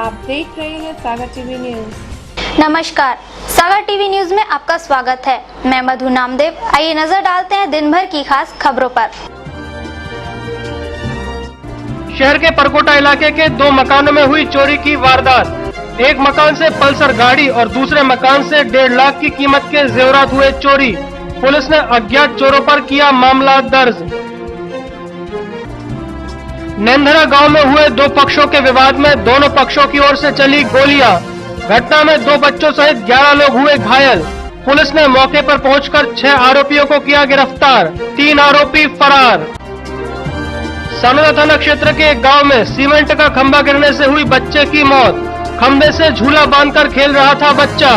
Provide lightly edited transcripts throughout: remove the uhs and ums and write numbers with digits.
आप देख रहे हैं सागर टीवी न्यूज। नमस्कार, सागर टीवी न्यूज में आपका स्वागत है। मैं मधु नामदेव। आइए नजर डालते हैं दिन भर की खास खबरों पर। शहर के परकोटा इलाके के 2 मकानों में हुई चोरी की वारदात। एक मकान से पल्सर गाड़ी और दूसरे मकान से 1.5 लाख की कीमत के जेवरात हुए चोरी। पुलिस ने अज्ञात चोरों पर किया मामला दर्ज। नेंधरा गांव में हुए 2 पक्षों के विवाद में दोनों पक्षों की ओर से चली गोलियां। घटना में 2 बच्चों सहित 11 लोग हुए घायल। पुलिस ने मौके पर पहुंचकर 6 आरोपियों को किया गिरफ्तार। 3 आरोपी फरार। सनोरा थाना क्षेत्र के एक गांव में सीमेंट का खंभा गिरने से हुई बच्चे की मौत। खंभे से झूला बांधकर खेल रहा था बच्चा।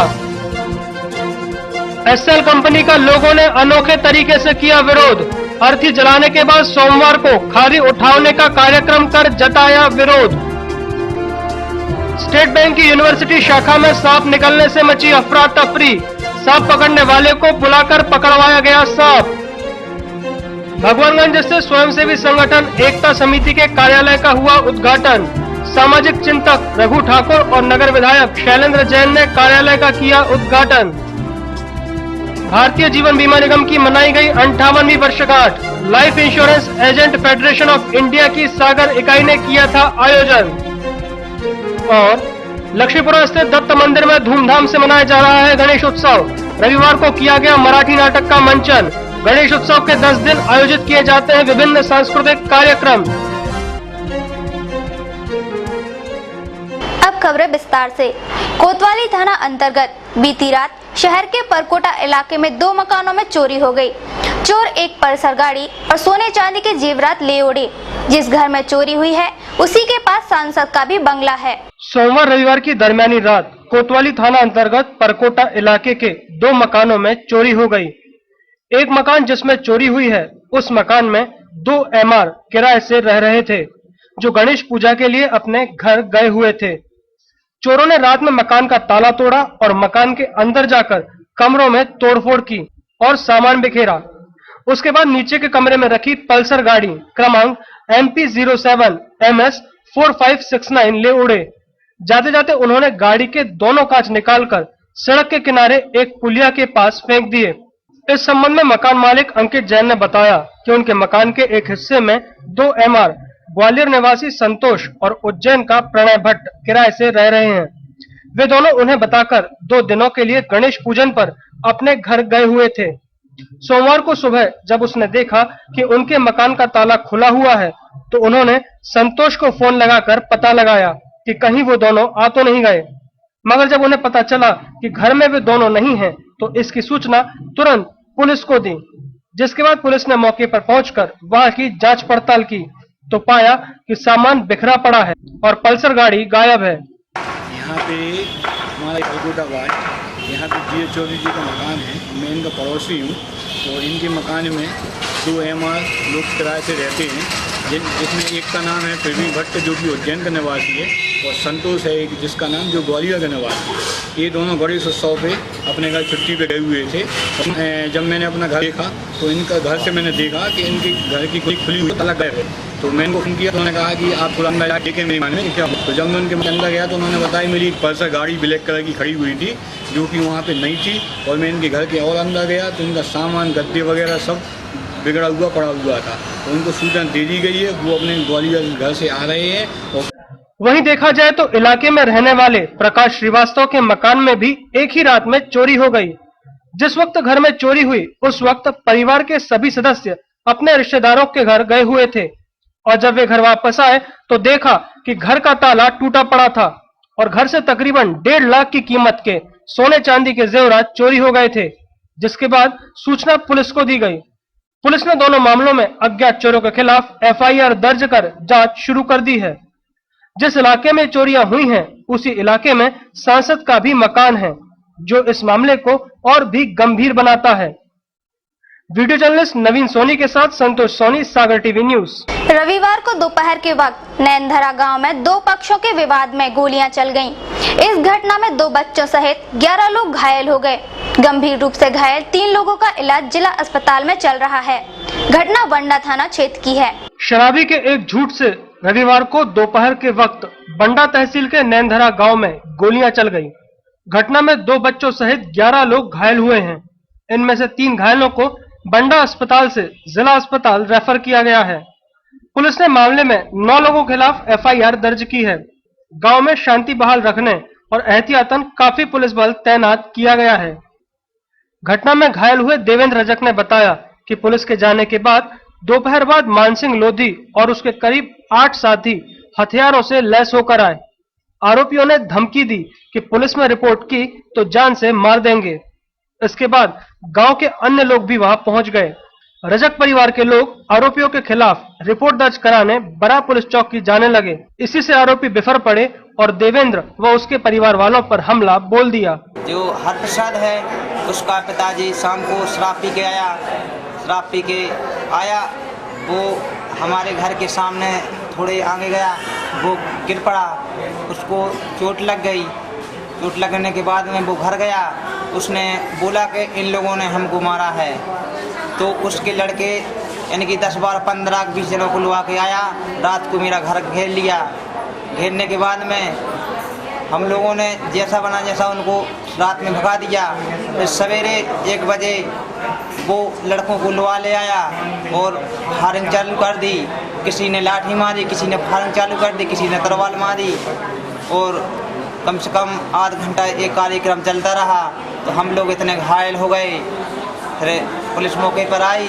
एसएल कंपनी का लोगों ने अनोखे तरीके से किया विरोध। अर्थी जलाने के बाद सोमवार को खाली उठाने का कार्यक्रम कर जताया विरोध। स्टेट बैंक की यूनिवर्सिटी शाखा में सांप निकलने से मची अफरा तफरी। सांप पकड़ने वाले को बुलाकर पकड़वाया गया सांप। भगवानगंज स्थित स्वयंसेवी संगठन एकता समिति के कार्यालय का हुआ उद्घाटन। सामाजिक चिंतक रघु ठाकुर और नगर विधायक शैलेंद्र जैन ने कार्यालय का किया उद्घाटन। भारतीय जीवन बीमा निगम की मनाई गई 58वीं वर्षगांठ। Life insurance agent federation of India की सागर इकाई ने किया था आयोजन। और लक्ष्मीपुरा स्थित दत्त मंदिर में धूमधाम से मनाया जा रहा है गणेश उत्सव। रविवार को किया गया मराठी नाटक का मंचन। गणेश उत्सव के 10 दिन आयोजित किए जाते हैं विभिन्न सांस्कृतिक कार्यक्रम। अब खबरें विस्तार से। कोतवाली थाना अंतर्गत बीती रात शहर के परकोटा इलाके में 2 मकानों में चोरी हो गई। चोर एक पल्सर गाड़ी और सोने चांदी के जेवरात ले उड़े। जिस घर में चोरी हुई है उसी के पास सांसद का भी बंगला है। सोमवार रविवार की दरमियानी रात कोतवाली थाना अंतर्गत परकोटा इलाके के 2 मकानों में चोरी हो गई। एक मकान जिसमें चोरी हुई है उस मकान में 2 एमआर किराए से रह रहे थे जो गणेश पूजा के लिए अपने घर गए हुए थे। चोरों ने रात में मकान का ताला तोड़ा और मकान के अंदर जाकर कमरों में तोड़फोड़ की और सामान बिखेरा। उसके बाद नीचे के कमरे में रखी पल्सर गाड़ी क्रमांक MP07 MS 4569 ले उड़े। जाते जाते उन्होंने गाड़ी के दोनों कांच निकालकर सड़क के किनारे एक पुलिया के पास फेंक दिए। इस संबंध में मकान मालिक अंकित जैन ने बताया कि उनके मकान के एक हिस्से में 2 एमआर ग्वालियर निवासी संतोष और उज्जैन का प्रणय भट्ट किराए से रह रहे हैं। वे दोनों उन्हें बताकर 2 दिनों के लिए गणेश पूजन पर अपने घर गए हुए थे। सोमवार को सुबह जब उसने देखा कि उनके मकान का ताला खुला हुआ है तो उन्होंने संतोष को फोन लगाकर पता लगाया कि कहीं वो दोनों आ तो नहीं गए। मगर जब उन्हें पता चला कि घर में वे दोनों नहीं हैं तो इसकी सूचना तुरंत पुलिस को दी। जिसके बाद पुलिस ने मौके पर पहुंचकर वहां की जांच पड़ताल की तो पाया कि सामान बिखरा पड़ा है और पल्सर गाड़ी गायब है। यहाँ पे हमारा परकोटा वार्ड, यहाँ पे GH चौधरी जी का मकान है। मैं इनका पड़ोसी हूँ। तो इनके मकान में 2 एमआर लोग किराए से रहते हैं जिसमें एक का नाम है प्रवीण भट्ट जो कि उज्जैन का निवासी है और संतोष है एक जिसका नाम जो ग्वालियर का निवासी है। ये दोनों गणेश उत्सव पे अपने घर छुट्टी पे गए हुए थे। जब मैंने अपना घर देखा तो इनका घर से मैंने देखा कि इनके घर की कोई खुली हुई ताला गायब है। तो मैंने उनको फोन किया तो उन्होंने कहा कि आप थोड़ा अंदर देखें मेरी माने क्या। तो जब मैं उनके अंदर गया तो उन्होंने बताया मेरी एक पल्सर गाड़ी ब्लैक कलर की खड़ी हुई थी जो कि वहाँ पे नहीं थी। और मैं इनके घर के और अंदर गया तो इनका सामान गद्दे वगैरह सब बिगड़ा हुआ पड़ा हुआ था। तो उनको सूचना दे दी गई है, वो अपने ग्वालियर घर से आ रहे हैं। और वहीं देखा जाए तो इलाके में रहने वाले प्रकाश श्रीवास्तव के मकान में भी एक ही रात में चोरी हो गई। जिस वक्त घर में चोरी हुई उस वक्त परिवार के सभी सदस्य अपने रिश्तेदारों के घर गए हुए थे और जब वे घर वापस आए तो देखा कि घर का ताला टूटा पड़ा था और घर से तकरीबन 1.5 लाख की कीमत के सोने चांदी के जेवरात चोरी हो गए थे। जिसके बाद सूचना पुलिस को दी गई। पुलिस ने दोनों मामलों में अज्ञात चोरों के खिलाफ FIR दर्ज कर जांच शुरू कर दी है। जिस इलाके में चोरियां हुई हैं उसी इलाके में सांसद का भी मकान है जो इस मामले को और भी गंभीर बनाता है। वीडियो जर्नलिस्ट नवीन सोनी के साथ संतोष सोनी, सागर टीवी न्यूज। रविवार को दोपहर के वक्त नेंधरा गांव में 2 पक्षों के विवाद में गोलियां चल गईं। इस घटना में 2 बच्चों सहित 11 लोग घायल हो गए। गंभीर रूप से घायल 3 लोगों का इलाज जिला अस्पताल में चल रहा है। घटना वंडा थाना क्षेत्र की है। शराबी के एक झूठ से रविवार को दोपहर के वक्त बंडा तहसील के नैनधरा गांव में गोलियां चल गई। घटना में 2 बच्चों सहित 11 लोग घायल हुए हैं। इनमें से 3 घायलों को बंडा अस्पताल से जिला अस्पताल रेफर किया गया है। पुलिस ने मामले में 9 लोगों के खिलाफ एफआईआर दर्ज की है। गांव में शांति बहाल रखने और एहतियातन काफी पुलिस बल तैनात किया गया है। घटना में घायल हुए देवेंद्र रजक ने बताया कि पुलिस के जाने के बाद दोपहर बाद मानसिंह लोधी और उसके करीब 8 साथी हथियारों से लैस होकर आए। आरोपियों ने धमकी दी कि पुलिस में रिपोर्ट की तो जान से मार देंगे। इसके बाद गांव के अन्य लोग भी वहां पहुंच गए। रजक परिवार के लोग आरोपियों के खिलाफ रिपोर्ट दर्ज कराने बड़ा पुलिस चौकी जाने लगे। इसी से आरोपी बिफर पड़े और देवेंद्र व उसके परिवार वालों पर हमला बोल दिया। जो हरप्रसाद है उसका पिताजी शाम को शराब पी के आया, वो हमारे घर के सामने थोड़े आगे गया, वो गिर पड़ा, उसको चोट लग गई। चोट लगने के बाद में वो घर गया, उसने बोला कि इन लोगों ने हमको मारा है। तो उसके लड़के यानी कि 10, 12, 15, 20 जनों को लुआ के आया। रात को मेरा घर घेर लिया। घेरने के बाद में हम लोगों ने जैसा बना जैसा उनको रात में भगा दिया। फिर सवेरे 1 बजे वो लड़कों को लुआ ले आया और फायरिंग चालू कर दी। किसी ने लाठी मारी, किसी ने फायरिंग चालू कर दी, किसी ने तलवार मारी और कम से कम आध घंटा एक कार्यक्रम चलता रहा। तो हम लोग इतने घायल हो गए। फिर पुलिस मौके पर आई।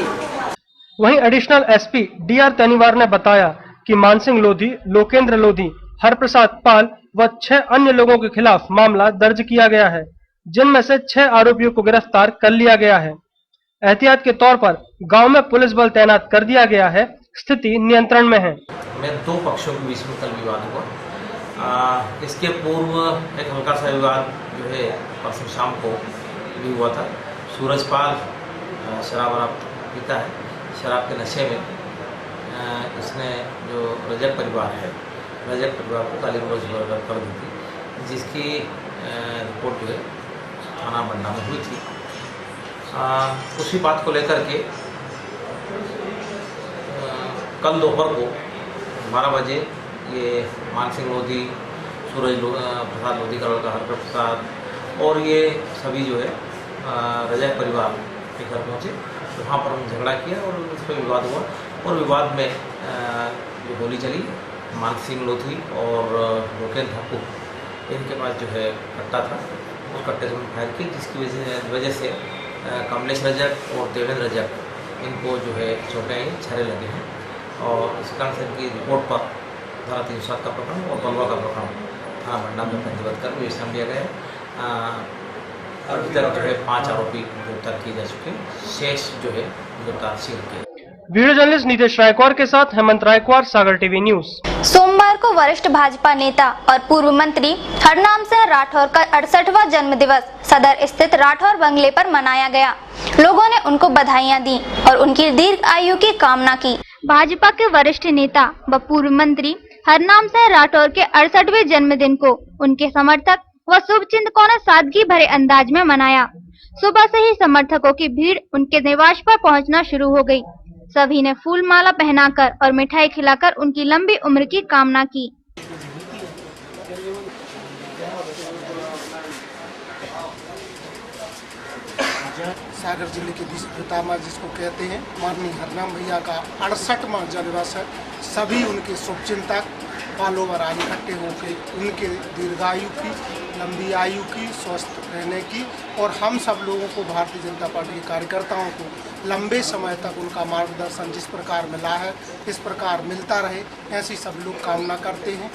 वहीं एडिशनल एसपी डीआर तनीवार ने बताया कि मानसिंह लोधी, लोकेंद्र लोधी, हरप्रसाद पाल व 6 अन्य लोगों के खिलाफ मामला दर्ज किया गया है, जिनमें से 6 आरोपियों को गिरफ्तार कर लिया गया है। एहतियात के तौर पर गांव में पुलिस बल तैनात कर दिया गया है। स्थिति नियंत्रण में है। में 2 पक्षों के बीच में कल विवाद हुआ। इसके पूर्व एक हल्का सा विवाद जो है परसों शाम को भी हुआ था। सूरजपाल शराब पीता है, शराब के नशे में इसने जो रजक परिवार है, रजक परिवार को गाली गलौज कर दी थी, जिसकी रिपोर्ट जो है थाना बंडा में हुई थी। उसी बात को लेकर के कल दोपहर को 12 बजे ये मानसिंह लोधी, सूरज प्रसाद लोधी का लड़का हरप्रसाद और ये सभी जो है रजक परिवार के घर पहुँचे। वहाँ पर हम झगड़ा किया और उस पर विवाद हुआ और विवाद में जो गोली चली, मानसिंह लोधी और लोकेंद्र ठाकुर इनके पास जो है कट्टा था, उस कट्टे से फायर किया, जिसकी वजह से कमलेश रजक और देवेंद्र रजक इनको जो है चोटें आई, छर्रे लगे हैं और इस कारण से इनकी रिपोर्ट पर धारा 307 का प्रकरण और बलवा का प्रकरण थाना बंडा में पंजीबद्ध कर विवेचना लिया गया है। अभी तक जो है 5 आरोपी गिरफ्तार किए जा चुके हैं, शेष जो है गिरफ्तार शीघ्र किए। वीडियो जर्नलिस्ट नीतीश रायकवार के साथ हेमंत रायकवार, सागर टीवी न्यूज। सोमवार को वरिष्ठ भाजपा नेता और पूर्व मंत्री हरनाम सिंह राठौर का 68वां जन्म दिवस सदर स्थित राठौर बंगले पर मनाया गया। लोगों ने उनको बधाइयां दी और उनकी दीर्घ आयु की कामना की। भाजपा के वरिष्ठ नेता व पूर्व मंत्री हरनाम सिंह राठौर के 68वें जन्मदिन को उनके समर्थक व शुभचिंतकों ने सादगी भरे अंदाज में मनाया। सुबह से ही समर्थकों की भीड़ उनके निवास पर पहुंचना शुरू हो गई। सभी ने फूल माला पहनाकर और मिठाई खिलाकर उनकी लंबी उम्र की कामना की। सागर जिले के पितामह जिसको कहते हैं माननीय हरनाम भैया का 68वां जन्मदिवस है। सभी उनके शुभचिंतक फॉलोवर आज इकट्ठे होकर उनके दीर्घायु की, लंबी आयु की, स्वस्थ रहने की और हम सब लोगों को, भारतीय जनता पार्टी के कार्यकर्ताओं को लंबे समय तक उनका मार्गदर्शन जिस प्रकार मिला है इस प्रकार मिलता रहे, ऐसी सब लोग कामना करते हैं।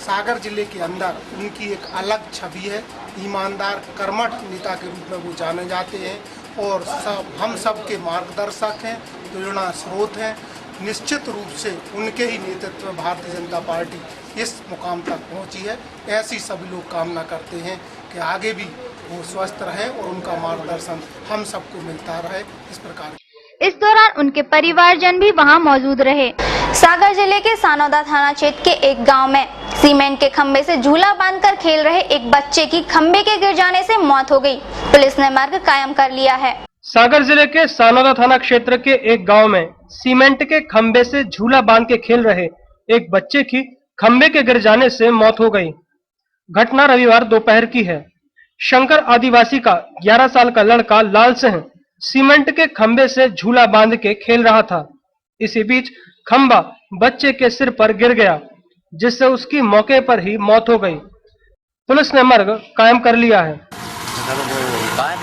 सागर जिले के अंदर उनकी एक अलग छवि है। ईमानदार, कर्मठ नेता के रूप में वो जाने जाते हैं और हम सब के मार्गदर्शक हैं, प्रेरणा स्रोत हैं। निश्चित रूप से उनके ही नेतृत्व में भारतीय जनता पार्टी इस मुकाम तक पहुंची है। ऐसी सभी लोग कामना करते हैं कि आगे भी वो स्वस्थ रहे और उनका मार्गदर्शन हम सबको मिलता रहे। इस प्रकार इस दौरान उनके परिवारजन भी वहां मौजूद रहे। सागर जिले के सानौदा थाना क्षेत्र के एक गांव में सीमेंट के खंबे से झूला बांधकर खेल रहे एक बच्चे की खंबे के गिर जाने से मौत हो गई। पुलिस ने मार्ग कायम कर लिया है। सागर जिले के सानौदा थाना क्षेत्र के एक गांव में सीमेंट के खंबे से झूला बांध के खेल रहे एक बच्चे की खंबे के गिर जाने से मौत हो गई। घटना रविवार दोपहर की है। शंकर आदिवासी का 11 साल का लड़का लाल सिंह सीमेंट के खंबे से झूला बांध के खेल रहा था। इसी बीच खंबा बच्चे के सिर पर गिर गया, जिससे उसकी मौके पर ही मौत हो गई। पुलिस ने मर्ग कायम कर लिया है।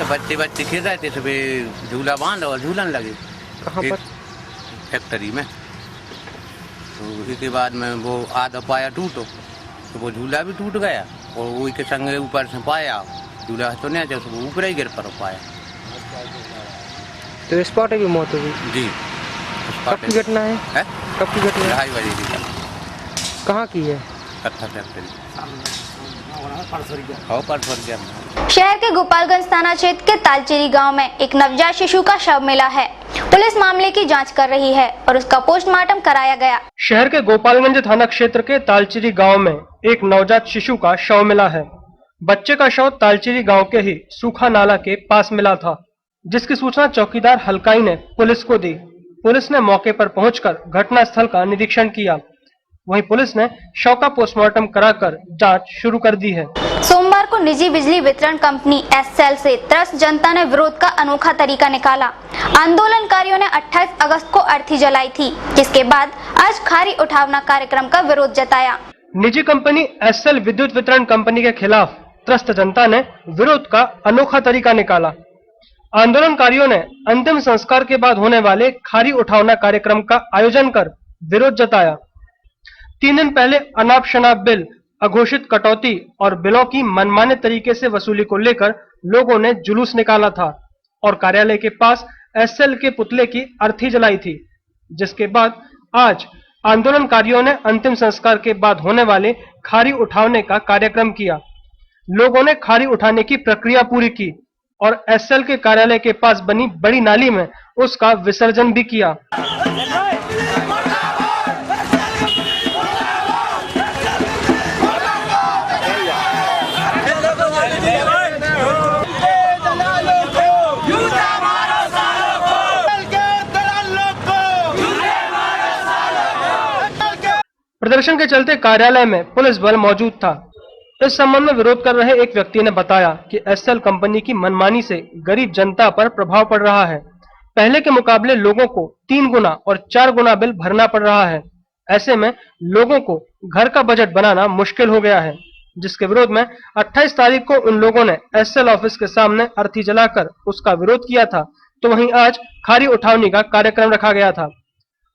बच्चे खेल रहे थे, सुबह झूला बांध और झूलन लगे कहाँ पर? फैक्ट्री में। तो उसी के बाद में वो आधा पाया टूटो, तो वो झूला भी टूट गया और वही के संग ऊपर से पाया झूला तो नहीं, जब वो ऊपर ही गिर पर पाया। तो स्पॉट भी मौत हो गई जी। कब की घटना है? कब की घटना है? 2:30 बजे की। कहाँ की है? कत्था फैक्ट्री। शहर के गोपालगंज थाना क्षेत्र के तालचेरी गांव में एक नवजात शिशु का शव मिला है। पुलिस मामले की जांच कर रही है और उसका पोस्टमार्टम कराया गया। शहर के गोपालगंज थाना क्षेत्र के तालचेरी गांव में एक नवजात शिशु का शव मिला है। बच्चे का शव तालचेरी गांव के ही सूखा नाला के पास मिला था, जिसकी सूचना चौकीदार हलकाई ने पुलिस को दी। पुलिस ने मौके पर पहुंचकर घटनास्थल का निरीक्षण किया। वहीं पुलिस ने शव का पोस्टमार्टम कराकर जांच शुरू कर दी है। सोमवार को निजी बिजली वितरण कंपनी एसएल से त्रस्त जनता ने विरोध का अनोखा तरीका निकाला। आंदोलनकारियों ने 28 अगस्त को अर्थी जलाई थी, जिसके बाद आज खारी उठावना कार्यक्रम का विरोध जताया। निजी कंपनी एसएल विद्युत वितरण कंपनी के खिलाफ त्रस्त जनता ने विरोध का अनोखा तरीका निकाला। आंदोलनकारियों ने अंतिम संस्कार के बाद होने वाले खारी उठावना कार्यक्रम का आयोजन कर विरोध जताया। 3 दिन पहले अनाप शनाप बिल, अघोषित कटौती और बिलों की मनमाने तरीके से वसूली को लेकर लोगों ने जुलूस निकाला था और कार्यालय के पास एसएल के पुतले की अर्थी जलाई थी, जिसके बाद आज आंदोलनकारियों ने अंतिम संस्कार के बाद होने वाले खारी उठाने का कार्यक्रम किया। लोगों ने खारी उठाने की प्रक्रिया पूरी की और एसएल के कार्यालय के पास बनी बड़ी नाली में उसका विसर्जन भी किया। प्रदर्शन के चलते कार्यालय में पुलिस बल मौजूद था। इस संबंध में विरोध कर रहे एक व्यक्ति ने बताया कि एसएल कंपनी की मनमानी से गरीब जनता पर प्रभाव पड़ रहा है। पहले के मुकाबले लोगों को 3 गुना और 4 गुना बिल भरना पड़ रहा है। ऐसे में लोगों को घर का बजट बनाना मुश्किल हो गया है, जिसके विरोध में 28 तारीख को उन लोगों ने एसएल ऑफिस के सामने अर्थी जलाकर उसका विरोध किया था। तो वहीं आज खारी उठावनी का कार्यक्रम रखा गया था।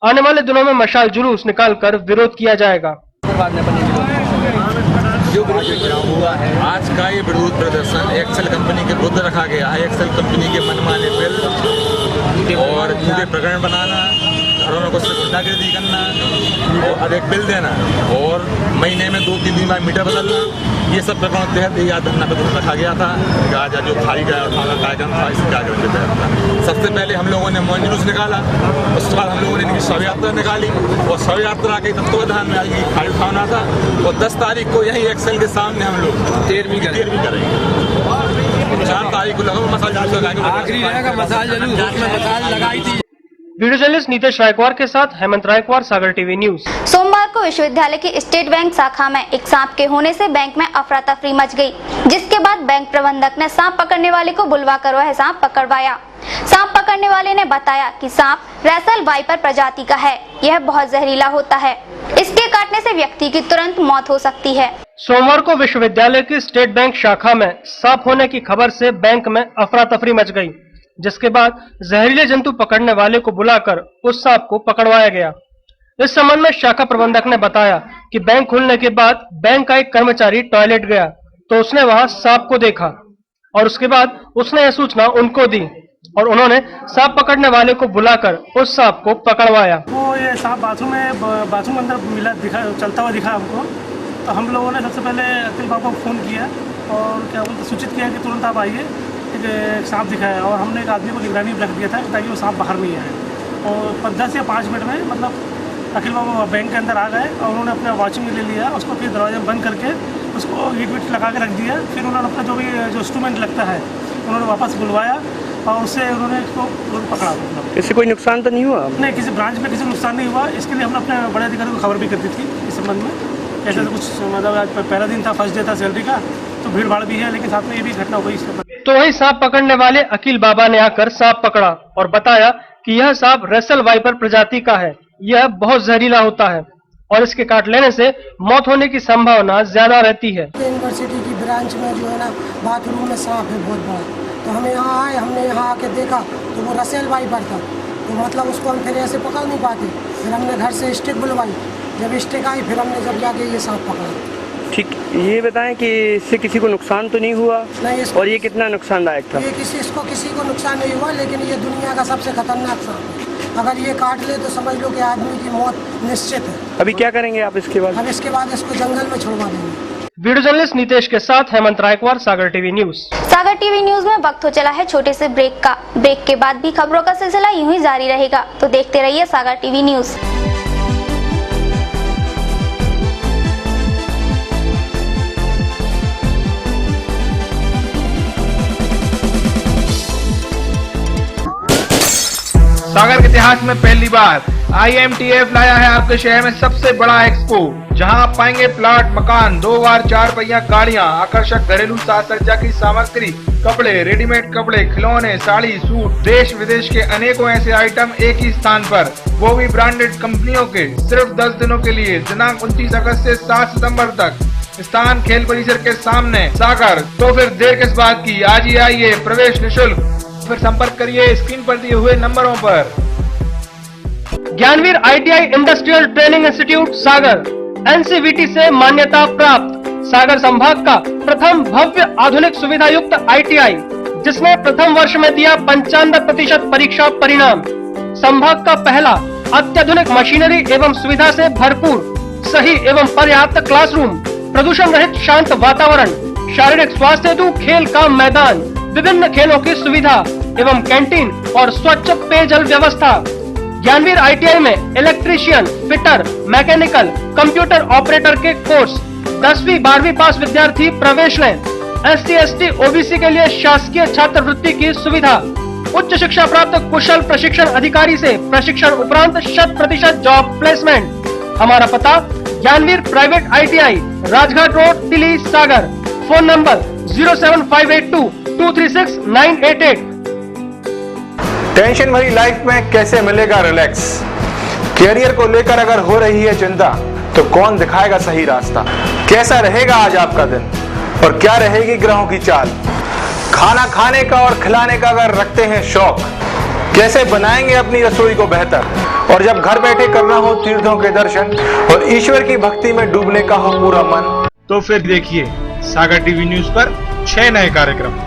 आने वाले दिनों में मशाल जुलूस निकालकर विरोध किया जाएगा। आज का ये विरोध प्रदर्शन एक्सेल कंपनी के विरुद्ध रखा गया है। एक्सेल कंपनी के मनमाने बिल और झूठे प्रकरण बनाना, घरों को सिर्फ गुंडागर्दी करना और अधिक बिल देना और महीने में 2-3 बार मीटर बदलना, ये सब प्रकरणों के तहत यह धरना प्रदर्शन रखा गया था। आज जो खाली कार्यक्रम था, इस कार्यक्रम के तहत था। सबसे पहले हम लोगों ने मौन जुलूस निकाला, उसके बाद हम लोगों ने इनकी शव यात्रा निकाली और शव यात्रा के तत्वावधान में आज ये खाली उठाना था और 10 तारीख को यही एक्सेल के सामने हम लोग 13वीं करेंगे। 4 तारीख को लगभग मसाल जुलूस लगाई थी। वीडियो जर्नलिस्ट नीतीश रायकवार के साथ हेमंत रायकवार, सागर टीवी न्यूज। सोमवार को विश्वविद्यालय की स्टेट बैंक शाखा में एक सांप के होने से बैंक में अफरा तफरी मच गई, जिसके बाद बैंक प्रबंधक ने सांप पकड़ने वाले को बुलवाकर वह सांप पकड़वाया। सांप पकड़ने वाले ने बताया कि सांप रैसल वाइपर प्रजाति का है। यह बहुत जहरीला होता है, इसके काटने से व्यक्ति की तुरंत मौत हो सकती है। सोमवार को विश्वविद्यालय की स्टेट बैंक शाखा में सांप होने की खबर से बैंक में अफरा तफरी मच गई, जिसके बाद जहरीले जंतु पकड़ने वाले को बुलाकर उस सांप को पकड़वाया गया। इस संबंध में शाखा प्रबंधक ने बताया कि बैंक खुलने के बाद बैंक का एक कर्मचारी टॉयलेट गया तो उसने वहां सांप को देखा और उसके बाद उसने यह सूचना उनको दी और उन्होंने सांप पकड़ने वाले को बुलाकर उस सांप को पकड़वाया। वो ये सांप बाथरूम में अंदर मिला, चलता हुआ दिखा हमको। तो हम लोगों ने सबसे पहले अखिल बाबा को फ़ोन किया और क्या बोलते सूचित किया कि तुरंत आप आइए, एक सांप दिखा है। और हमने एक आदमी को निगरानी में रख दिया था ताकि वो सांप बाहर नहीं आए। और 10 या 5 मिनट में मतलब अखिल बाबा बैंक के अंदर आ गए और उन्होंने अपना वॉचिंग ले लिया, उसको फिर दरवाजा बंद करके उसको ईट वीट लगा के रख दिया। फिर उन्होंने अपना जो इंस्ट्रूमेंट लगता है उन्होंने वापस बुलवाया और उससे उन्होंने इसको पकड़ा। मतलब इससे कोई नुकसान तो नहीं हुआ? नहीं, किसी ब्रांच में किसी नुकसान नहीं हुआ। इसके लिए हमने अपने बड़े अधिकारी को खबर भी कर दी थी इस संबंध में। ऐसे तो कुछ मतलब आज पहला दिन था, फर्स्ट डे था सैलरी का, तो भीड़ भाड़ भी है, लेकिन साथ में ये भी घटना हुई इसके बाद। तो वही सांप पकड़ने वाले अकील बाबा ने आकर सांप पकड़ा और बताया कि यह सांप रसेल वाइपर प्रजाति का है। यह बहुत जहरीला होता है और इसके काट लेने से मौत होने की संभावना ज्यादा रहती है। यूनिवर्सिटी की ब्रांच में जो है ना बाथरूम में सांप है बहुत बड़ा, तो हमें यहाँ आए, हमने यहाँ आके देखा तो वो रसेल वाइपर था, तो मतलब उसको हम फिर ऐसे पकड़ नहीं पाते, फिर हमने घर से स्टिक बुलवाई, जब स्टिक आई फिर हमने जब जाके ये सांप पकड़ा। ठीक, ये बताएं कि इससे किसी को नुकसान तो नहीं हुआ? नहीं, और ये कितना नुकसानदायक था? ये किसी को नुकसान नहीं हुआ, लेकिन ये दुनिया का सबसे खतरनाक सांप है। अगर ये काट ले तो समझ लो कि आदमी की मौत निश्चित है। अभी क्या करेंगे आप इसके बाद? हम इसके बाद इसको जंगल में छुड़वा देंगे। वीडियो जर्नलिस्ट नितेश के साथ हेमंत रायकवार, सागर टीवी न्यूज। सागर टीवी न्यूज में वक्त हो चला है छोटे से ब्रेक का। ब्रेक के बाद भी खबरों का सिलसिला यूं ही जारी रहेगा, तो देखते रहिए सागर टीवी न्यूज। सागर के इतिहास में पहली बार IMTF लाया है आपके शहर में सबसे बड़ा एक्सपो, जहां आप पाएंगे प्लाट, मकान, 2 बार 4 पहिया गाड़ियां, आकर्षक घरेलू साज सज्जा की सामग्री, कपड़े, रेडीमेड कपड़े, खिलौने, साड़ी, सूट, देश विदेश के अनेकों ऐसे आइटम एक ही स्थान पर, वो भी ब्रांडेड कंपनियों के, सिर्फ 10 दिनों के लिए, दिनांक 29 अगस्त से 7 सितम्बर तक। स्थान खेल परिसर के सामने, सागर। तो फिर देर किस बात की, आज ही आइए, प्रवेश निःशुल्क। फिर संपर्क करिए स्क्रीन पर दिए हुए नंबरों पर। Gyanveer ITI industrial training institute सागर NCVT से मान्यता प्राप्त, सागर संभाग का प्रथम भव्य आधुनिक सुविधा युक्त ITI, जिसने प्रथम वर्ष में दिया 95% परीक्षा परिणाम। संभाग का पहला अत्याधुनिक मशीनरी एवं सुविधा से भरपूर, सही एवं पर्याप्त क्लासरूम, प्रदूषण रहित शांत वातावरण, शारीरिक स्वास्थ्य हेतु खेल का मैदान, विभिन्न खेलों की सुविधा एवं कैंटीन और स्वच्छ पेयजल व्यवस्था। ज्ञानवीर ITI में electrician, fitter, mechanical, computer operator के कोर्स 10वीं 12वीं पास विद्यार्थी प्रवेश लें। SC ST OBC के लिए शासकीय छात्रवृत्ति की सुविधा। उच्च शिक्षा प्राप्त कुशल प्रशिक्षण अधिकारी से प्रशिक्षण उपरांत 100% जॉब प्लेसमेंट। हमारा पता Gyanveer private ITI, Rajghat road, Tili, Sagar. Phone number 07582 236 988। Tension भरी लाइफ में कैसे मिलेगा रिलैक्स? कैरियर को लेकर अगर हो रही है चिंता, तो कौन दिखाएगा सही रास्ता? कैसा रहेगा आज आपका दिन और क्या रहेगी ग्रहों की चाल? खाना खाने का और खिलाने का अगर रखते हैं शौक, कैसे बनाएंगे अपनी रसोई को बेहतर? और जब घर बैठे करना हो तीर्थों के दर्शन और ईश्वर की भक्ति में डूबने का हो पूरा मन, तो फिर देखिए सागर टीवी न्यूज पर 6 नए कार्यक्रम।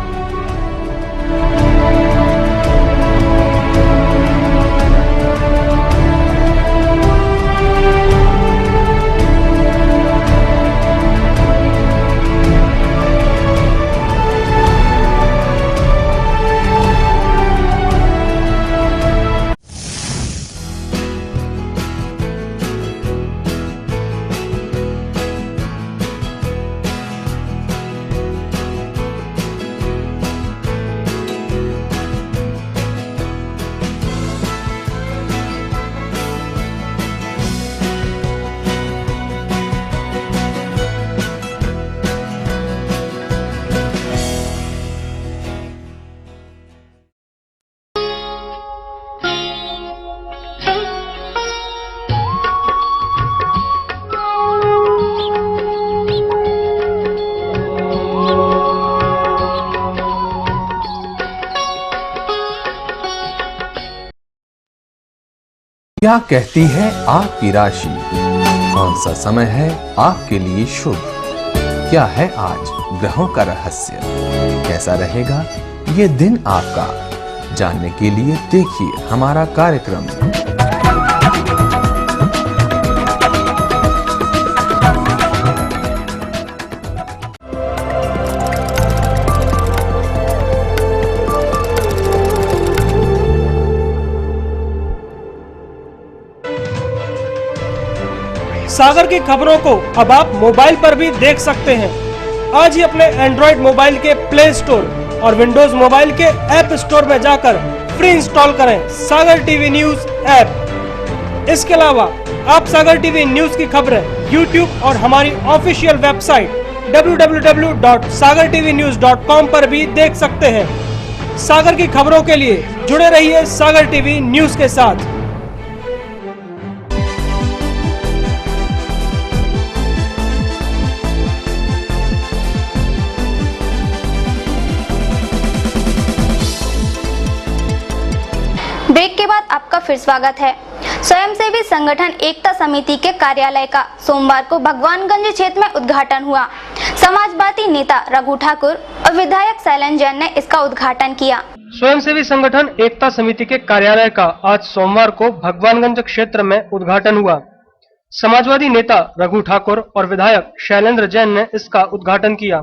क्या कहती है आपकी राशि? कौन सा समय है आपके लिए शुभ? क्या है आज ग्रहों का रहस्य? कैसा रहेगा ये दिन आपका? जानने के लिए देखिए हमारा कार्यक्रम। सागर की खबरों को अब आप मोबाइल पर भी देख सकते हैं। आज ही अपने एंड्रॉइड मोबाइल के प्ले स्टोर और विंडोज मोबाइल के ऐप स्टोर में जाकर फ्री इंस्टॉल करें सागर टीवी न्यूज ऐप। इसके अलावा आप सागर टीवी न्यूज की खबरें YouTube और हमारी ऑफिशियल वेबसाइट www.sagartvnews.com पर भी देख सकते हैं। सागर की खबरों के लिए जुड़े रहिए सागर टीवी न्यूज के साथ। ब्रेक के बाद आपका फिर स्वागत है। स्वयंसेवी संगठन एकता समिति के कार्यालय का सोमवार को भगवानगंज क्षेत्र में उद्घाटन हुआ। समाजवादी नेता रघु ठाकुर और विधायक शैलेंद्र जैन ने इसका उद्घाटन किया। स्वयंसेवी संगठन एकता समिति के कार्यालय का आज सोमवार को भगवानगंज क्षेत्र में उद्घाटन हुआ। समाजवादी नेता रघु ठाकुर और विधायक शैलेंद्र जैन ने इसका उद्घाटन किया।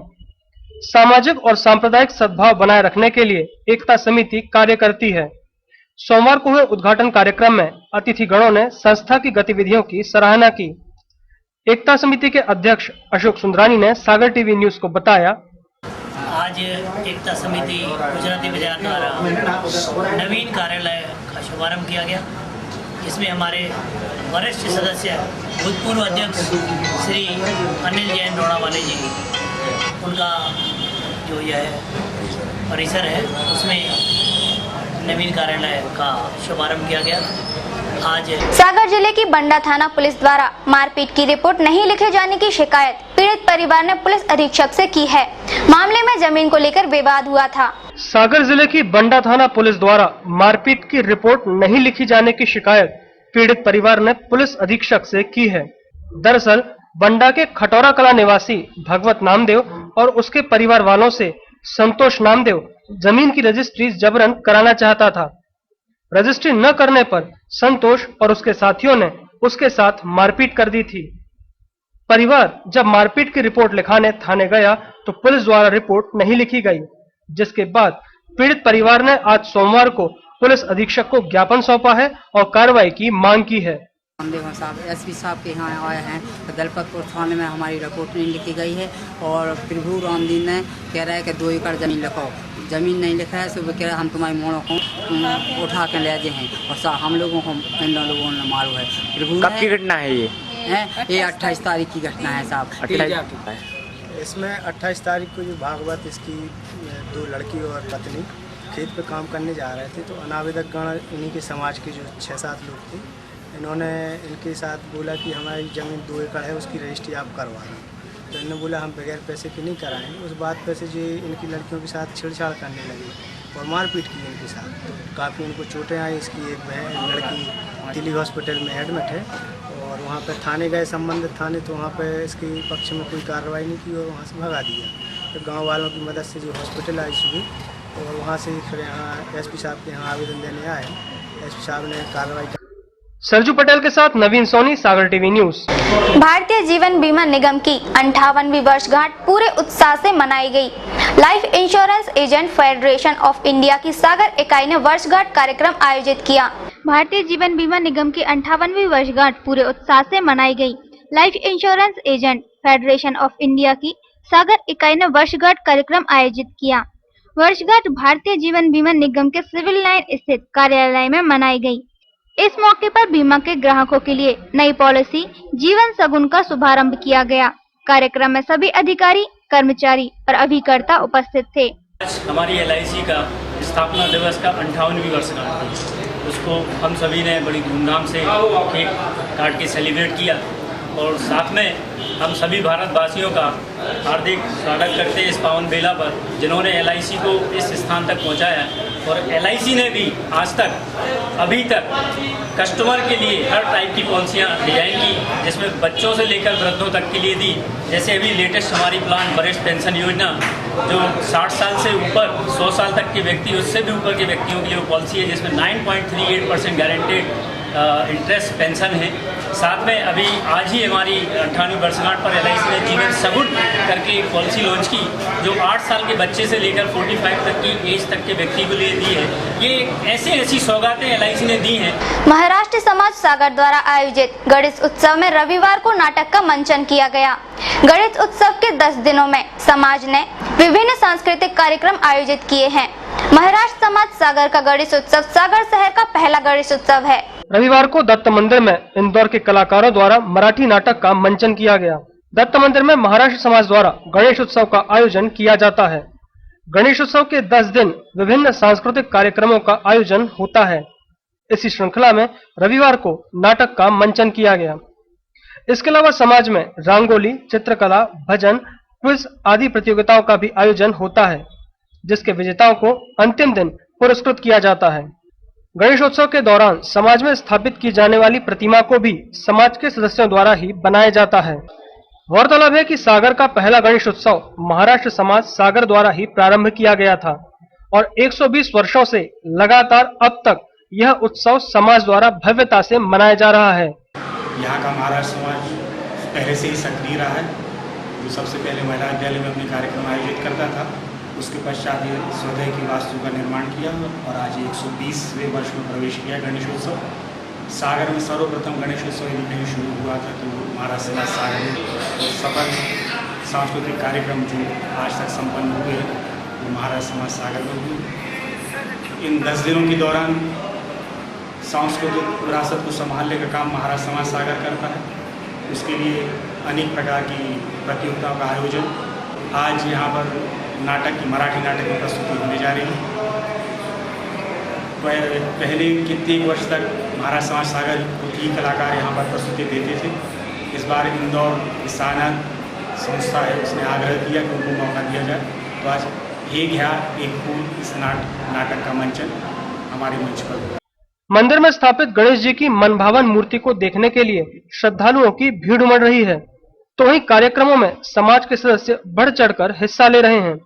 सामाजिक और सांप्रदायिक सद्भाव बनाए रखने के लिए एकता समिति कार्य करती है। सोमवार को हुए उद्घाटन कार्यक्रम में अतिथिगणों ने संस्था की गतिविधियों की सराहना की। एकता समिति के अध्यक्ष अशोक सुंदरानी ने सागर टीवी न्यूज को बताया, आज एकता समिति गुजराती विद्यालय द्वारा नवीन कार्यालय का शुभारंभ किया गया। इसमें हमारे वरिष्ठ सदस्य भूतपूर्व अध्यक्ष श्री अनिल जैन रोणावाले जी, उनका जो यह परिसर है उसमें नवीन कार्यालय का शुभारंभ किया गया। आज सागर जिले की बंडा थाना पुलिस द्वारा मारपीट की रिपोर्ट नहीं लिखे जाने की शिकायत पीड़ित परिवार ने पुलिस अधीक्षक से की है। मामले में जमीन को लेकर विवाद हुआ था। सागर जिले की बंडा थाना पुलिस द्वारा मारपीट की रिपोर्ट नहीं लिखी जाने की शिकायत पीड़ित परिवार ने पुलिस अधीक्षक से की है। दरअसल बंडा के खटौरा कला निवासी भगवत नामदेव और उसके परिवार वालों से संतोष नामदेव जमीन की रजिस्ट्री जबरन कराना चाहता था। रजिस्ट्री न करने पर संतोष और उसके साथियों ने उसके साथ मारपीट कर दी थी। परिवार जब मारपीट की रिपोर्ट लिखाने थाने गया तो पुलिस द्वारा रिपोर्ट नहीं लिखी गई, जिसके बाद पीड़ित परिवार ने आज सोमवार को पुलिस अधीक्षक को ज्ञापन सौंपा है और कार्रवाई की मांग की है। नामदेव साहब एसपी साहब के यहाँ आए हैं तो दलपतपुर थाने में हमारी रिपोर्ट नहीं लिखी गई है और प्रभु रामदीन ने कह रहा है कि 2 एकड़ जमीन लिखाओ। जमीन नहीं लिखा है, सुबह कह रहा हम तुम्हारी मोड़ों को उठा के ले जाए हैं और हम लोगों को इन लोगों ने मारू है। प्रभु कब की घटना है ये 28 तारीख की घटना है साहब। इसमें 28 तारीख को जो भागवत इसकी 2 लड़की और पत्नी खेत पे काम करने जा रहे थे तो अनावेदक गण इन्हीं के समाज के जो 6-7 लोग थे, इन्होंने इनके साथ बोला कि हमारी ज़मीन 2 एकड़ है उसकी रजिस्ट्री आप करवाना। तो इन्होंने बोला हम बगैर पैसे के नहीं कराएंगे। उस बात पे से जो इनकी लड़कियों के साथ छेड़छाड़ करने लगे और मारपीट की इनके साथ। तो काफ़ी इनको चोटें आई। इसकी एक लड़की दिल्ली हॉस्पिटल में एडमिट है और वहाँ पे थाने गए, संबंधित थाने, तो वहाँ पे इसके पक्ष में कोई कार्रवाई नहीं की और वहाँ से भगा दिया। तो गाँव वालों की मदद से जो हॉस्पिटल आई सुबह और वहाँ से फिर यहाँ एसपी साहब के यहाँ आवेदन देने आए। एसपी साहब ने कार्रवाई। सरजू पटेल के साथ नवीन सोनी, सागर टीवी न्यूज। भारतीय जीवन बीमा निगम की 58वीं वर्षगांठ पूरे उत्साह से मनाई गई। Life insurance agent federation of India की सागर इकाई ने वर्षगांठ कार्यक्रम आयोजित किया। भारतीय जीवन बीमा निगम की 58वीं वर्षगांठ पूरे उत्साह से मनाई गई। Life insurance agent federation of India की सागर इकाई ने वर्षगांठ कार्यक्रम आयोजित किया। वर्षगांठ भारतीय जीवन बीमा निगम के सिविल लाइन स्थित कार्यालय में मनाई गई। इस मौके पर बीमा के ग्राहकों के लिए नई पॉलिसी जीवन सगुन का शुभारंभ किया गया। कार्यक्रम में सभी अधिकारी, कर्मचारी और अभिकर्ता उपस्थित थे। आज हमारी LIC का स्थापना दिवस का 58वीं वर्षगांठ थी। उसको हम सभी ने बड़ी धूमधाम से केक काट के सेलिब्रेट किया और साथ में हम सभी भारतवासियों का हार्दिक स्वागत करते हैं इस पावन बेला पर, जिन्होंने LIC को इस स्थान तक पहुंचाया। और LIC ने भी आज तक अभी तक कस्टमर के लिए हर टाइप की पॉलिसियाँ डिजाइन की, जिसमें बच्चों से लेकर वृद्धों तक के लिए दी। जैसे अभी लेटेस्ट हमारी प्लान वरिष्ठ पेंशन योजना, जो 60 साल से ऊपर 100 साल तक के व्यक्ति, उससे भी ऊपर के व्यक्तियों के लिए वो पॉलिसी है, जिसमें 9.38% गारंटेड इंटरेस्ट पेंशन है। साथ में अभी आज ही हमारी 58वीं वर्षगांठ पर LIC ने जीवन सगुन करके एक पॉलिसी लॉन्च की, जो 8 साल के बच्चे से लेकर 45 तक की एज तक के व्यक्ति को लिए दी है। ये ऐसी सौगातें LIC ने दी हैं। महाराष्ट्र समाज सागर द्वारा आयोजित गणेश उत्सव में रविवार को नाटक का मंचन किया गया। गणेश उत्सव के 10 दिनों में समाज ने विभिन्न सांस्कृतिक कार्यक्रम आयोजित किए हैं। महाराष्ट्र समाज सागर का गणेश उत्सव सागर शहर का पहला गणेश उत्सव है। रविवार को दत्त मंदिर में इंदौर के कलाकारों द्वारा मराठी नाटक का मंचन किया गया। दत्त मंदिर में महाराष्ट्र समाज द्वारा गणेश उत्सव का आयोजन किया जाता है। गणेश उत्सव के 10 दिन विभिन्न सांस्कृतिक कार्यक्रमों का आयोजन होता है। इसी श्रृंखला में रविवार को नाटक का मंचन किया गया। इसके अलावा समाज में रंगोली, चित्रकला, भजन, क्विज आदि प्रतियोगिताओं का भी आयोजन होता है, जिसके विजेताओं को अंतिम दिन पुरस्कृत किया जाता है। गणेशोत्सव के दौरान समाज में स्थापित की जाने वाली प्रतिमा को भी समाज के सदस्यों द्वारा ही बनाया जाता है। गौरतलब है कि सागर का पहला गणेश उत्सव महाराष्ट्र समाज सागर द्वारा ही प्रारंभ किया गया था और 120 वर्षों से लगातार अब तक यह उत्सव समाज द्वारा भव्यता से मनाया जा रहा है। यहाँ का महाराष्ट्र समाज पहले से ही सक्रिय रहा है, जो सबसे पहले महिला विद्यालय में अपने कार्यक्रम आयोजित करता था। उसके पश्चात ये स्वदेह की वास्तु का निर्माण किया और आज 120वें वर्ष में प्रवेश किया गणेशोत्सव। सागर में सर्वप्रथम गणेशोत्सव यदि कहीं शुरू हुआ था तो महाराष्ट्र समाज सागर में सफल सांस्कृतिक कार्यक्रम जो आज तक संपन्न हुए वो महाराष्ट्र समाज सागर में हुए। इन 10 दिनों के दौरान सांस्कृतिक विरासत को संभालने का काम महाराष्ट्र समाज सागर करता है। उसके लिए अनेक प्रकार की प्रतियोगिताओं का आयोजन, आज यहाँ पर नाटक की मराठी नाटक की प्रस्तुति होने जा रही है। पहले कितने वर्ष तक महाराष्ट्र समाज सागर ही कलाकार यहाँ पर प्रस्तुति देते थे। इस बार इंदौर किसान संस्था है, उसने आग्रह किया कि उनको मौका दिया जाए, तो आज एक घ्या एक फूल इस नाटक का मंचन हमारे मंच पर। मंदिर में स्थापित गणेश जी की मनभावन मूर्ति को देखने के लिए श्रद्धालुओं की भीड़ उमड़ रही है, तो वहीं कार्यक्रमों में समाज के सदस्य बढ़ चढ़कर हिस्सा ले रहे हैं।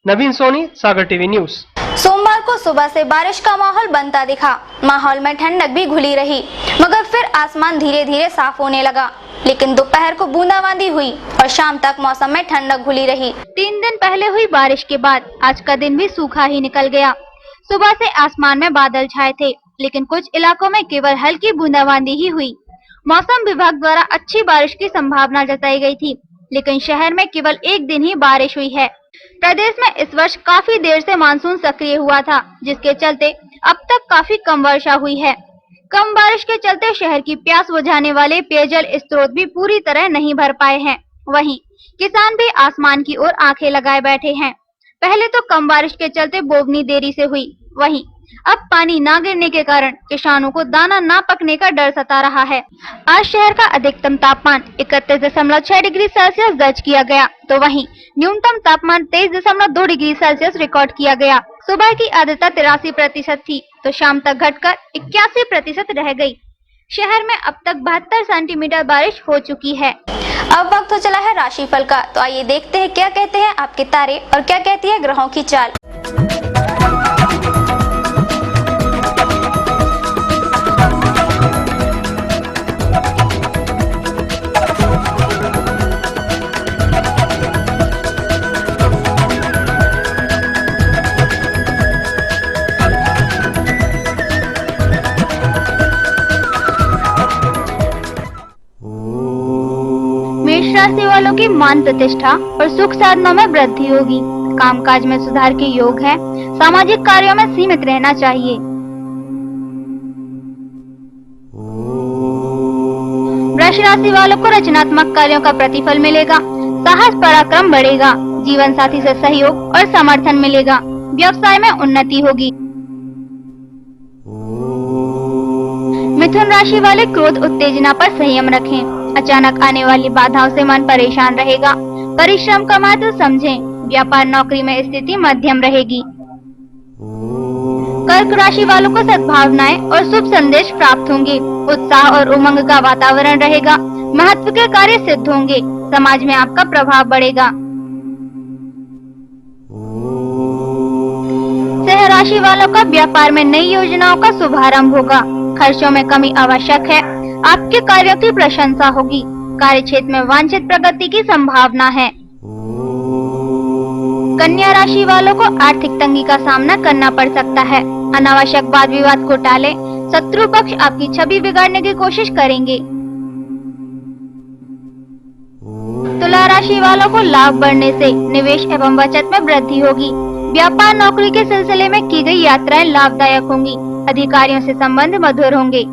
नवीन सोनी, सागर टीवी न्यूज। सोमवार को सुबह से बारिश का माहौल बनता दिखा। माहौल में ठंडक भी घुली रही, मगर फिर आसमान धीरे धीरे साफ होने लगा। लेकिन दोपहर को बूंदाबांदी हुई और शाम तक मौसम में ठंडक घुली रही। 3 दिन पहले हुई बारिश के बाद आज का दिन भी सूखा ही निकल गया। सुबह से आसमान में बादल छाए थे, लेकिन कुछ इलाकों में केवल हल्की बूंदाबांदी ही हुई। मौसम विभाग द्वारा अच्छी बारिश की संभावना जताई गई थी, लेकिन शहर में केवल 1 दिन ही बारिश हुई है। प्रदेश में इस वर्ष काफी देर से मानसून सक्रिय हुआ था, जिसके चलते अब तक काफी कम वर्षा हुई है। कम बारिश के चलते शहर की प्यास बुझाने वाले पेयजल स्रोत भी पूरी तरह नहीं भर पाए हैं। वहीं किसान भी आसमान की ओर आंखें लगाए बैठे हैं। पहले तो कम बारिश के चलते बोवनी देरी से हुई, वहीं अब पानी ना गिरने के कारण किसानों को दाना ना पकने का डर सता रहा है। आज शहर का अधिकतम तापमान 31.6 डिग्री सेल्सियस दर्ज किया गया, तो वहीं न्यूनतम तापमान 23.2 डिग्री सेल्सियस रिकॉर्ड किया गया। सुबह की आर्द्रता 83% थी, तो शाम तक घटकर 81% रह गई। शहर में अब तक 72 सेंटीमीटर बारिश हो चुकी है। अब वक्त हो चला है राशिफल का, तो आइए देखते हैं क्या कहते हैं आपके तारे और क्या कहती है ग्रहों की चाल। मेष राशि वालों की मान प्रतिष्ठा और सुख साधनों में वृद्धि होगी। कामकाज में सुधार के योग है। सामाजिक कार्यों में सीमित रहना चाहिए। वृष राशि वालों को रचनात्मक कार्यों का प्रतिफल मिलेगा। साहस पराक्रम बढ़ेगा। जीवन साथी से सहयोग और समर्थन मिलेगा। व्यवसाय में उन्नति होगी। मिथुन राशि वाले क्रोध उत्तेजना पर संयम रखें। अचानक आने वाली बाधाओं से मन परेशान रहेगा। परिश्रम का महत्व समझें। व्यापार नौकरी में स्थिति मध्यम रहेगी। कर्क राशि वालों को सद्भावनाएं और शुभ संदेश प्राप्त होंगे। उत्साह और उमंग का वातावरण रहेगा। महत्व के कार्य सिद्ध होंगे। समाज में आपका प्रभाव बढ़ेगा। सिंह राशि वालों का व्यापार में नई योजनाओं का शुभारंभ होगा। खर्चों में कमी आवश्यक है। आपके कार्यों की प्रशंसा होगी। कार्य क्षेत्र में वांछित प्रगति की संभावना है। कन्या राशि वालों को आर्थिक तंगी का सामना करना पड़ सकता है। अनावश्यक वाद विवाद को टालें। शत्रु पक्ष आपकी छवि बिगाड़ने की कोशिश करेंगे। तुला राशि वालों को लाभ बढ़ने से निवेश एवं बचत में वृद्धि होगी। व्यापार नौकरी के सिलसिले में की गई यात्राएं लाभदायक होंगी। अधिकारियों से संबंध मधुर होंगे।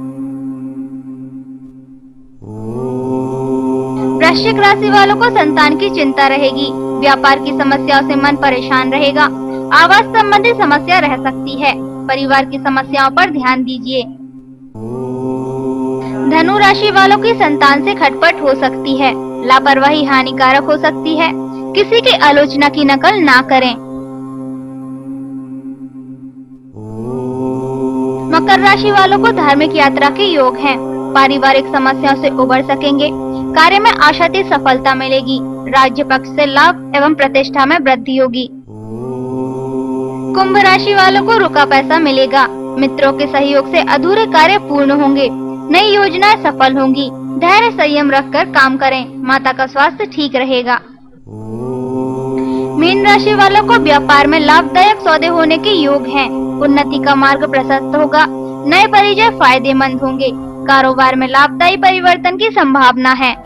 वृश्चिक राशि वालों को संतान की चिंता रहेगी। व्यापार की समस्याओं से मन परेशान रहेगा। आवास संबंधी समस्या रह सकती है। परिवार की समस्याओं पर ध्यान दीजिए। धनु राशि वालों की संतान से खटपट हो सकती है। लापरवाही हानिकारक हो सकती है। किसी की आलोचना की नकल ना करें। मकर राशि वालों को धार्मिक यात्रा के योग हैं। पारिवारिक समस्याओं से उबर सकेंगे। कार्य में आशातीत सफलता मिलेगी। राज्य पक्ष से लाभ एवं प्रतिष्ठा में वृद्धि होगी। कुंभ राशि वालों को रुका पैसा मिलेगा। मित्रों के सहयोग से अधूरे कार्य पूर्ण होंगे। नई योजनाएं सफल होंगी। धैर्य संयम रखकर काम करें। माता का स्वास्थ्य ठीक रहेगा। मीन राशि वालों को व्यापार में लाभदायक सौदे होने के योग हैं। उन्नति का मार्ग प्रशस्त होगा। नए परिचय फायदेमंद होंगे। कारोबार में लाभदायी परिवर्तन की संभावना है।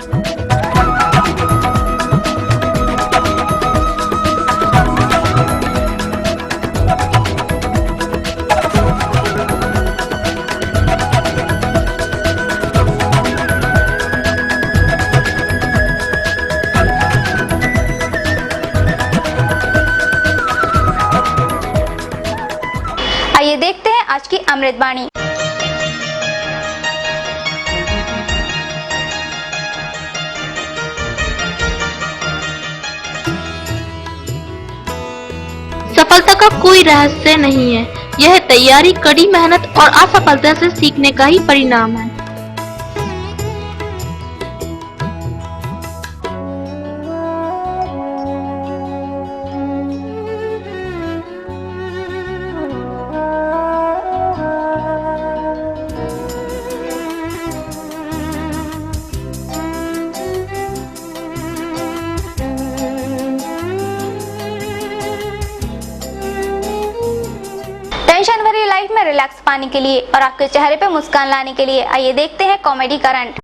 आइए देखते हैं आज की अमृतवाणी। सफलता का कोई रहस्य नहीं है। यह तैयारी, कड़ी मेहनत और असफलता से सीखने का ही परिणाम है। टेंशन भरी लाइफ में रिलैक्स पाने के लिए और आपके चेहरे पे मुस्कान लाने के लिए आइए देखते हैं कॉमेडी करंट।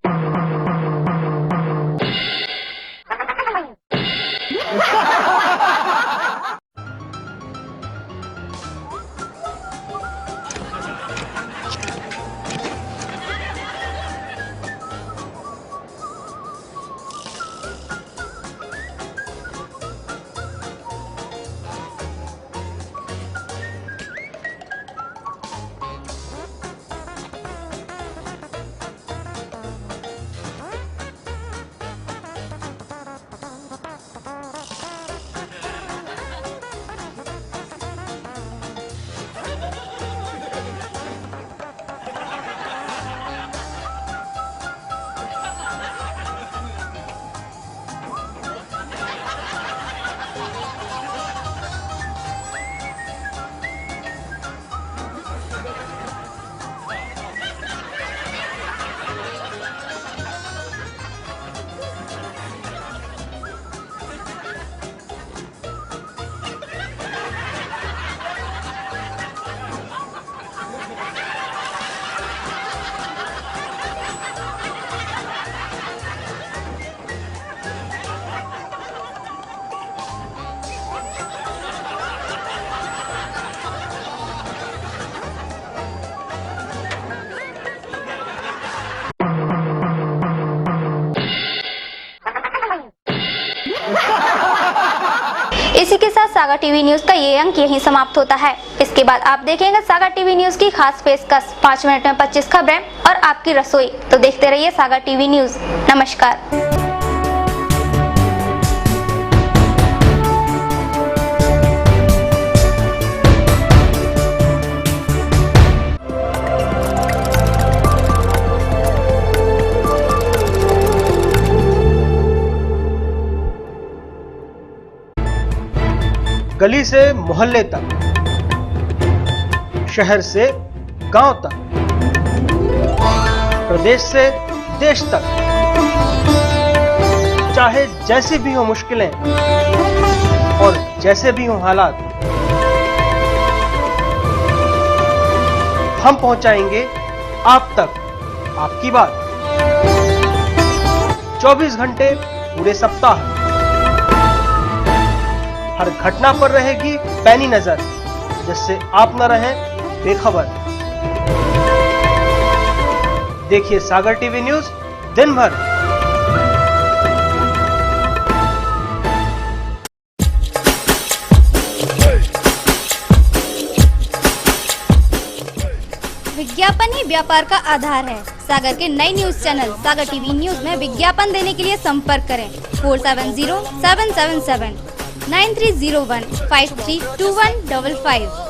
इसी के साथ सागा टीवी न्यूज का ये अंक यहीं समाप्त होता है। इसके बाद आप देखेंगे सागा टीवी न्यूज की खास पेशकश 5 मिनट में 25 खबरें और आपकी रसोई। तो देखते रहिए सागा टीवी न्यूज। नमस्कार। गली से मोहल्ले तक, शहर से गांव तक, प्रदेश से देश तक, चाहे जैसी भी हो मुश्किलें और जैसे भी हो हालात, हम पहुंचाएंगे आप तक आपकी बात। 24 घंटे पूरे सप्ताह, हर घटना पर रहेगी पैनी नजर, जिससे आप न रहें बेखबर। देखिए सागर टीवी न्यूज दिन भर। विज्ञापन ही व्यापार का आधार है। सागर के नए न्यूज चैनल सागर टीवी न्यूज में विज्ञापन देने के लिए संपर्क करें 4707779301532155।